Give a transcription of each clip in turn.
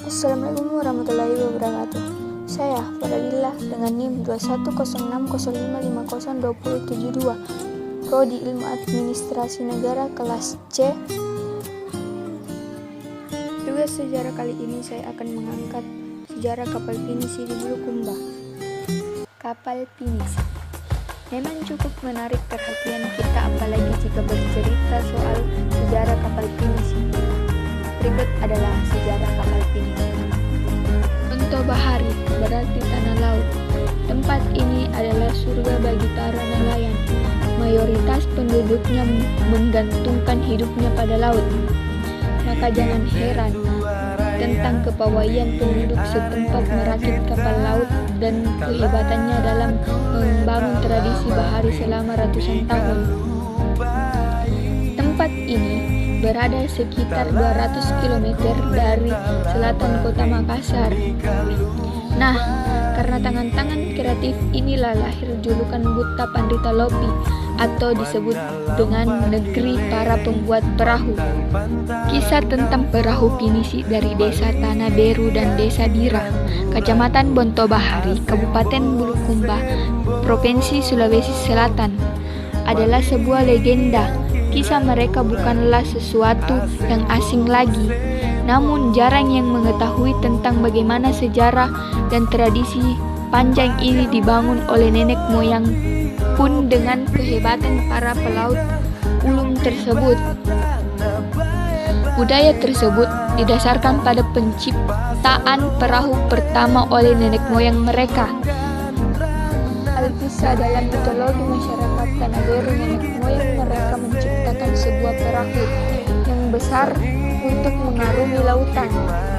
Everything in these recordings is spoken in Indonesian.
Assalamualaikum warahmatullahi wabarakatuh. Saya Fadilillah dengan NIM 210605502072, Prodi Ilmu Administrasi Negara kelas C. Tugas sejarah kali ini saya akan mengangkat sejarah kapal pinisi di Bulukumba. Kapal pinisi memang cukup menarik perhatian kita, apalagi jika bercerita soal sejarah kapal pinisi. Berikut adalah sejarah kapal pinisi. Bonto Bahari berarti tanah laut. Tempat ini adalah surga bagi para nelayan. Mayoritas penduduknya menggantungkan hidupnya pada laut. Maka jangan heran tentang kepawaian penduduk setempat merakit kapal laut dan kehebatannya dalam membangun tradisi bahari selama ratusan tahun. Tempat ini berada sekitar 200 km dari selatan kota Makassar. Nah, karena tangan-tangan kreatif inilah lahir julukan Buta Pandita Lopi atau disebut dengan negeri para pembuat perahu. Kisah tentang perahu pinisi dari Desa Tanah Beru dan Desa Bira, Kecamatan Bonto Bahari, Kabupaten Bulukumba, Provinsi Sulawesi Selatan, adalah sebuah legenda. Kisah mereka bukanlah sesuatu yang asing lagi, namun jarang yang mengetahui tentang bagaimana sejarah dan tradisi panjang ini dibangun oleh nenek moyang pun dengan kehebatan para pelaut ulung tersebut. Budaya tersebut didasarkan pada penciptaan perahu pertama oleh nenek moyang mereka. Alkisah dalam mitologi masyarakat Tanah Beru, nenek moyang mereka menciptakan sebuah perahu yang besar untuk mengarungi lautan,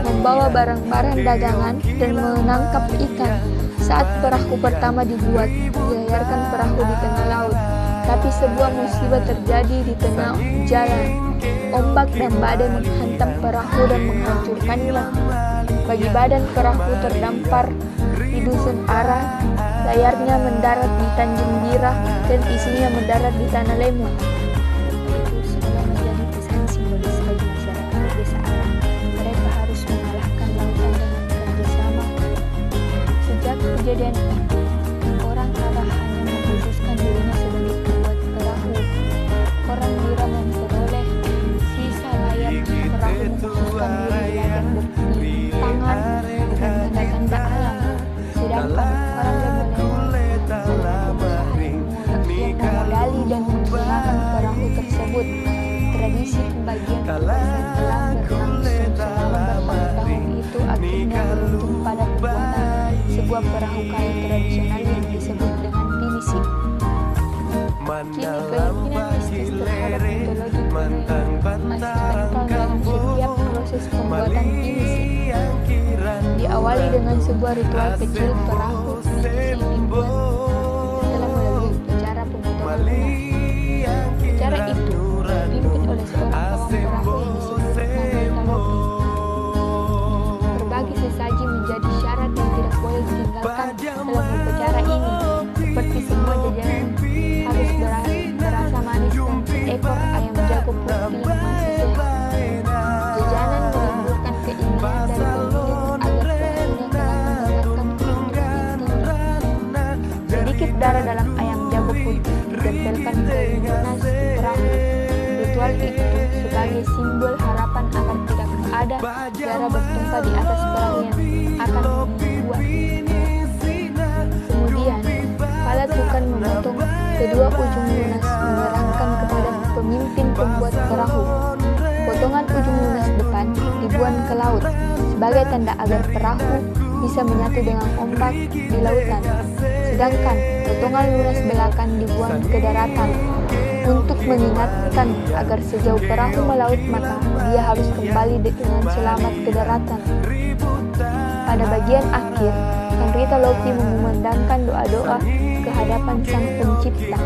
membawa barang-barang dagangan dan menangkap ikan. Saat perahu pertama dibuat, dilayarkan perahu di tengah laut, tapi sebuah musibah terjadi di tengah jalan. Ombak dan badai menghantam perahu dan menghancurkannya. Bagi badan perahu terdampar di dusun Ara, layarnya mendarat di Tanjung Bira dan isinya mendarat di Tanah Lemu. Itu sudah menjadi pesan simbolis bagi masyarakat desa Ara. Mereka harus mengalahkan lautan dengan kerjasama. Sejak kejadian itu, orang Ara hanya mengkhususkan dirinya sebagai pembuat perahu. Orang Bira memperoleh sisa layar perahu, mengkhususkan diri belajar bertangan dengan tanda-tanda alam. Sedangkan orang memodali dan menggunakan perahu tersebut. Tradisi pembagian tugas telah berlangsung selama bertahun-tahun itu akhirnya berujung pada pembuatan sebuah perahu kayu tradisional yang disebut dengan pinisi. Kini keyakinan mistis terhadap mitologi masih kental dalam setiap proses pembuatan pinisi. Diawali dengan sebuah ritual kecil, perahu pinisi dibuat setelah melalui upacara pemotongan lunak. Upacara itu dipimpin oleh seorang pawang perahu yang disebut Pandita Lopi. Berbagi sesaji menjadi syarat yang tidak boleh ditinggalkan dalam upacara ini, seperti semua jajanan harus berasa manis dan seekor ayam jago putih yang masih sehat. Jajanan menimbulkan keinginan dari pemilik agar perahunya telah mendapatkan keuntungan tinggi. Sedikit darah dalam ayam jago putih ditempelkan ke lunas perahu. Ritual itu sebagai simbol harapan agar tidak ada darah bertumpah di atas perahu yang akan dibuat. Kemudian, kala tukang memotong kedua ujung lunas menyerahkan kepada pemimpin pembuat perahu. Potongan ujung lunas depan dibuang ke laut sebagai tanda agar perahu bisa menyatu dengan ombak di lautan. Sedangkan potongan lunas belakang dibuang ke daratan untuk mengingatkan agar sejauh perahu melaut maka dia harus kembali dengan selamat ke daratan. Pada bagian akhir, Pandita Lopi mengumandangkan doa-doa ke hadapan Sang Pencipta.